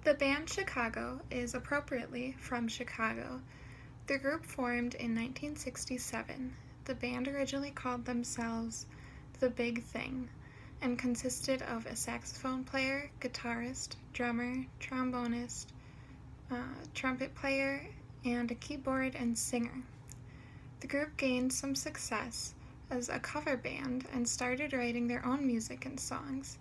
The band Chicago is appropriately from Chicago. The group formed in 1967. The band originally called themselves The Big Thing and consisted of a saxophone player, guitarist, drummer, trombonist, trumpet player, and a keyboard and singer. The group gained some success as a cover band and started writing their own music and songs.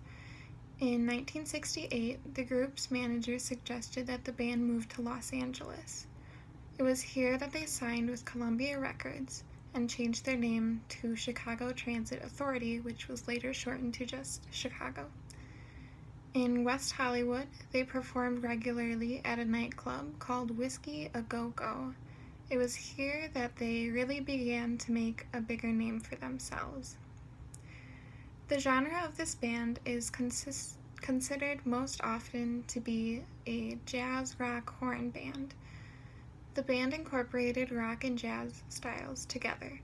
In 1968, the group's manager suggested that the band move to Los Angeles. It was here that they signed with Columbia Records and changed their name to Chicago Transit Authority, which was later shortened to just Chicago. In West Hollywood, they performed regularly at a nightclub called Whiskey A Go Go. It was here that they really began to make a bigger name for themselves. The genre of this band is considered most often to be a jazz rock horn band. The band incorporated rock and jazz styles together.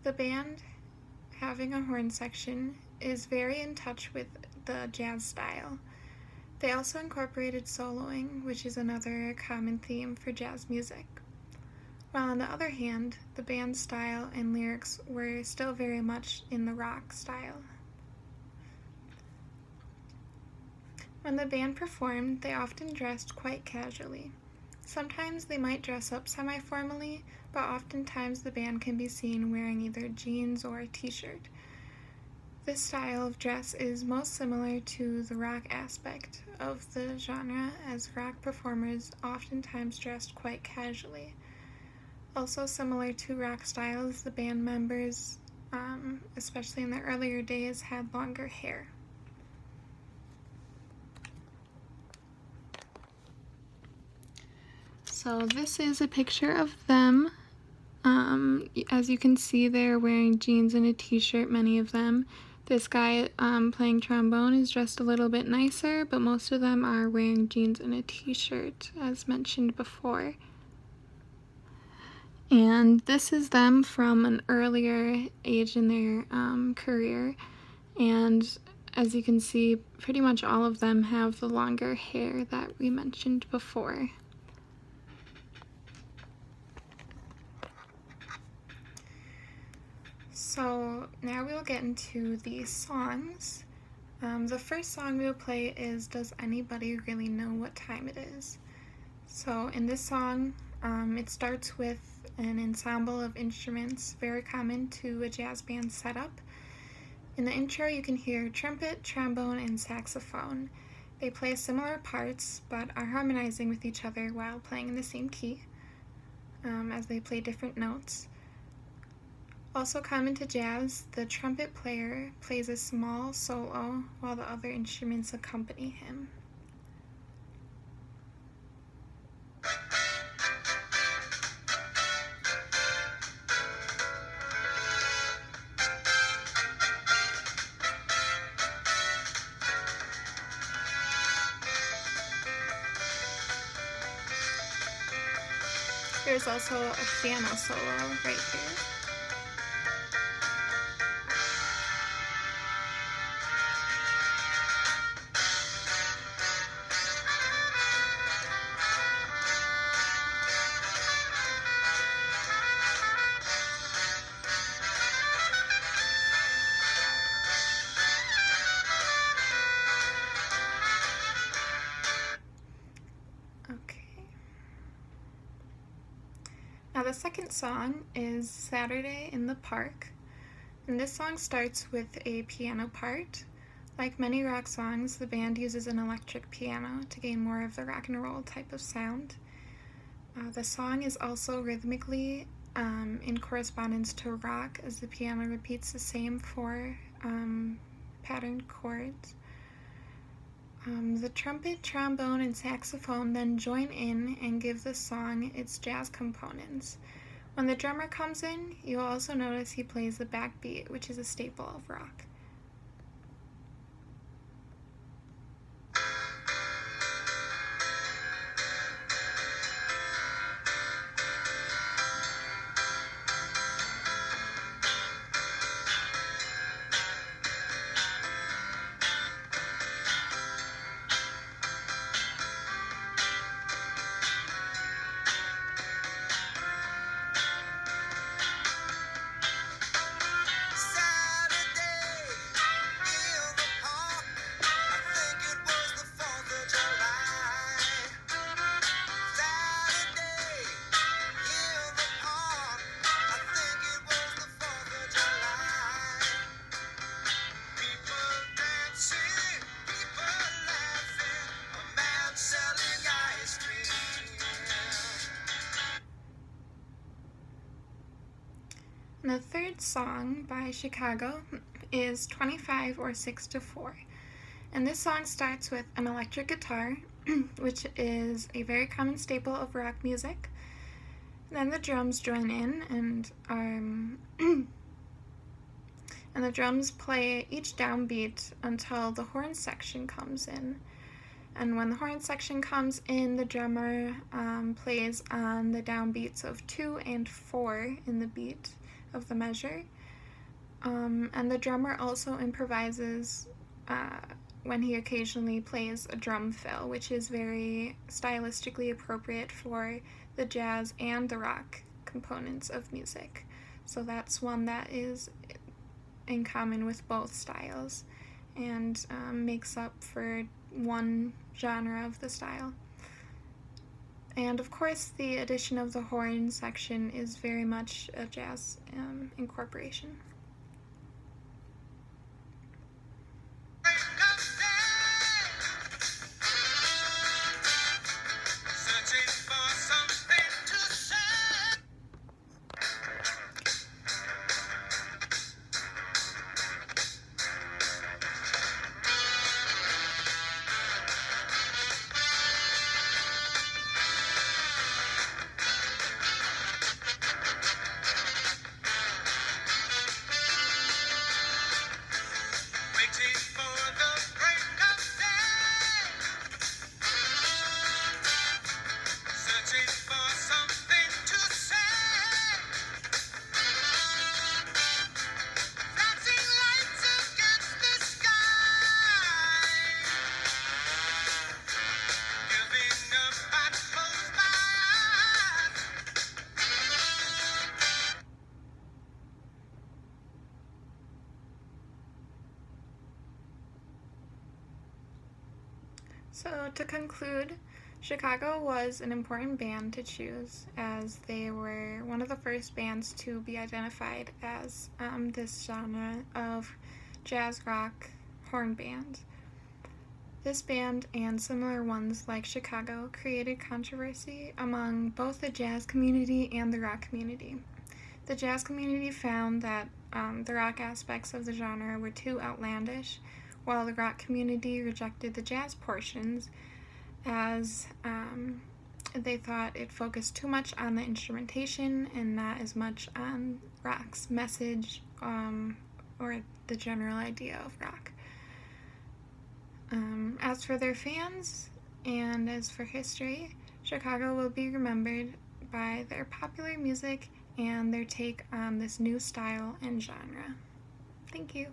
The band, having a horn section, is very in touch with the jazz style. They also incorporated soloing, which is another common theme for jazz music. While on the other hand, the band's style and lyrics were still very much in the rock style. When the band performed, they often dressed quite casually. Sometimes they might dress up semi-formally, but oftentimes the band can be seen wearing either jeans or a t-shirt. This style of dress is most similar to the rock aspect of the genre, as rock performers oftentimes dressed quite casually. Also similar to rock styles, the band members, especially in the earlier days, had longer hair. So this is a picture of them. As you can see, they're wearing jeans and a t-shirt, many of them. This guy playing trombone is dressed a little bit nicer, but most of them are wearing jeans and a t-shirt, as mentioned before. And this is them from an earlier age in their career. And as you can see, pretty much all of them have the longer hair that we mentioned before. So now we'll get into the songs. The first song we'll play is Does Anybody Really Know What Time It Is? So in this song, it starts with an ensemble of instruments, very common to a jazz band setup. In the intro, you can hear trumpet, trombone, and saxophone. They play similar parts, but are harmonizing with each other while playing in the same key, as they play different notes. Also common to jazz, the trumpet player plays a small solo while the other instruments accompany him. There's also a piano solo right here. Now the second song is Saturday in the Park, and this song starts with a piano part. Like many rock songs, the band uses an electric piano to gain more of the rock and roll type of sound. The song is also rhythmically in correspondence to rock, as the piano repeats the same four patterned chords. The trumpet, trombone, and saxophone then join in and give the song its jazz components. When the drummer comes in, you'll also notice he plays the backbeat, which is a staple of rock. The third song by Chicago is 25 or 6 to 4. And this song starts with an electric guitar, which is a very common staple of rock music. Then the drums join in, and the drums play each downbeat until the horn section comes in. And when the horn section comes in, the drummer plays on the downbeats of 2 and 4 in the beat of the measure. And the drummer also improvises when he occasionally plays a drum fill, which is very stylistically appropriate for the jazz and the rock components of music. So that's one that is in common with both styles and makes up for one genre of the style. And of course, the addition of the horn section is very much a jazz incorporation. So to conclude, Chicago was an important band to choose as they were one of the first bands to be identified as this genre of jazz rock horn band. This band and similar ones like Chicago created controversy among both the jazz community and the rock community. The jazz community found that the rock aspects of the genre were too outlandish, while the rock community rejected the jazz portions as they thought it focused too much on the instrumentation and not as much on rock's message or the general idea of rock. As for their fans and as for history, Chicago will be remembered by their popular music and their take on this new style and genre. Thank you.